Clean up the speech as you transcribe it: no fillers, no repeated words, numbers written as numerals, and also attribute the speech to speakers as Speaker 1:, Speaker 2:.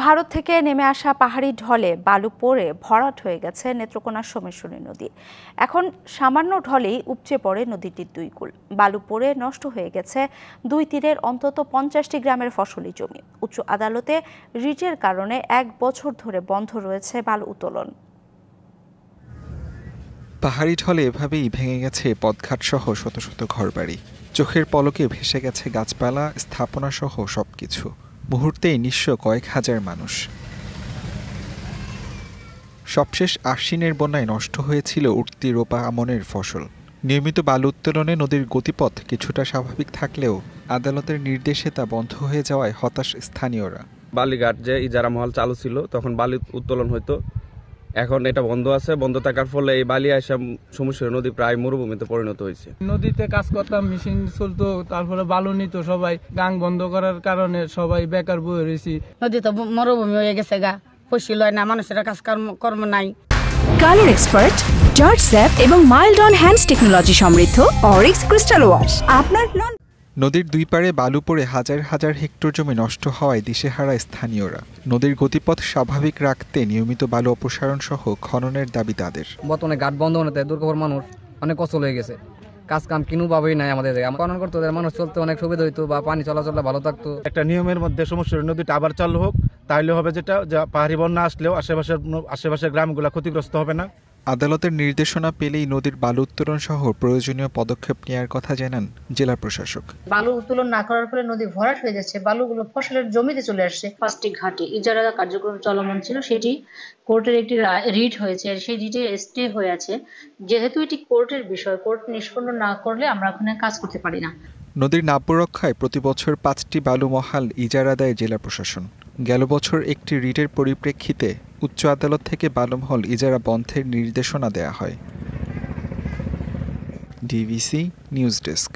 Speaker 1: ভারত থেকে নেমে আসা পাহাড়ি ঢলে বালু পড়ে ভরাট হয়ে গেছে নেত্রকোনা সোমেশ্বরী নদী। এখন সামান্য ঢলেই উপচে পড়ে নদীটির দুই কূল। বালু পড়ে নষ্ট হয়ে গেছে দুই তীরের অন্তত 50টি গ্রামের ফসলি জমি। উচ্চ আদালতে রিটের কারণে 1 বছর ধরে বন্ধ রয়েছে বালু উত্তোলন।
Speaker 2: পাহাড়ি ঢলে এভাবেই ভেঙে গেছে পথঘাট সহ শত শত ঘরবাড়ি। চোখের পলকে ভেসে গেছে গাছপালা, স্থাপনা সহ সবকিছু। মুহূর্তেই নিঃস্ব কয়েক হাজার মানুষ। সবশেষ আশ্বিনের বন্যায় নষ্ট হয়েছিল উঠতি রোপা আমনের ফসল। নিয়মিত বালু উত্তোলনে নদীর গতিপথ কিছুটা স্বাভাবিক থাকলেও আদালতের নির্দেশে তা বন্ধ হয়ে যাওয়ায় হতাশ স্থানীয়রা।
Speaker 3: বালিঘাট যে ইজারা মহল চালু ছিল তখন বালি উত্তোলন হতো, এখন এটা বন্ধ আছে। বন্ধ থাকার ফলে এই বালি আসা সমস্যা নদী প্রায় মরুভূমিতে পরিণত হয়েছে।
Speaker 4: নদীতে কাজ করতাম, মেশিন চলতো, তারপরে বালু নিত সবাই। গাং বন্ধ করার কারণে সবাই বেকার বয়ে রয়েছি।
Speaker 5: নদী তো মরুভূমি হয়ে গেছে গা, ফসল হয় না, মানুষের কাজ কর্ম নাই।
Speaker 6: কালার এক্সপার্ট, জর্জ স্যাপ এবং মাইল্ড অন হ্যান্ডস টেকনোলজি সমৃদ্ধ অরিক্স ক্রিস্টাল ওয়াশ আপনার
Speaker 2: নদীর দুই পাড়ে বালু পড়ে হাজার হাজার হেক্টর জমি নষ্ট হওয়ায় দিশেহারা স্থানীয়রা। নদীর গতিপথ স্বাভাবিক রাখতে নিয়মিত বালু অপসারণ সহ খননের দাবি তাদের।
Speaker 7: বর্তমানে ঘাট বন্ধ হতে দুর্গম মানুষ অনেক কষ্ট হয়ে গেছে। কাজ কাম কিনুভাবেই নাই আমাদের। খনন করতে মানুষ চলতে অনেক সুবিধা হইতো বা পানি চলাচলটা ভালো থাকতো।
Speaker 8: একটা নিয়মের মধ্যে সমস্যার নদীটা আবার চালু হোক, তাইলে হবে যেটা পাহাড়ি বন্যা আসলেও আশেপাশের গ্রামগুলো ক্ষতিগ্রস্ত হবে না।
Speaker 2: আদালতের নির্দেশনা পেলেই নদীর বালু উত্তোলন সহ প্রয়োজনীয় পদক্ষেপ নেওয়ার কথা জানান জেলা প্রশাসক।
Speaker 9: বালু উত্তোলন না করার ফলে নদী ভরাট হয়ে যাচ্ছে, বালুগুলো ফসলের জমিতে চলে আসছে। 5টি ঘাটে ইজারা কার্যক্রম চলমান ছিল, সেটি কোর্টের একটি রিট হয়েছে, সেই রিটে স্টে হয়ে আছে। যেহেতু এটি কোর্টের বিষয়, কোর্ট নিষ্পন্ন না করলে আমরা ওখানে কাজ করতে পারি না।
Speaker 2: নদীর নাব্য রক্ষায় প্রতি বছর 5টি বালু মহাল ইজারা দেয় জেলা প্রশাসন। গেল বছর একটি রিটের পরিপ্রেক্ষিতে উচ্চ আদালত থেকে বালুমহল ইজারা বন্ধের নির্দেশনা দেয়া হয়। DVC news desk.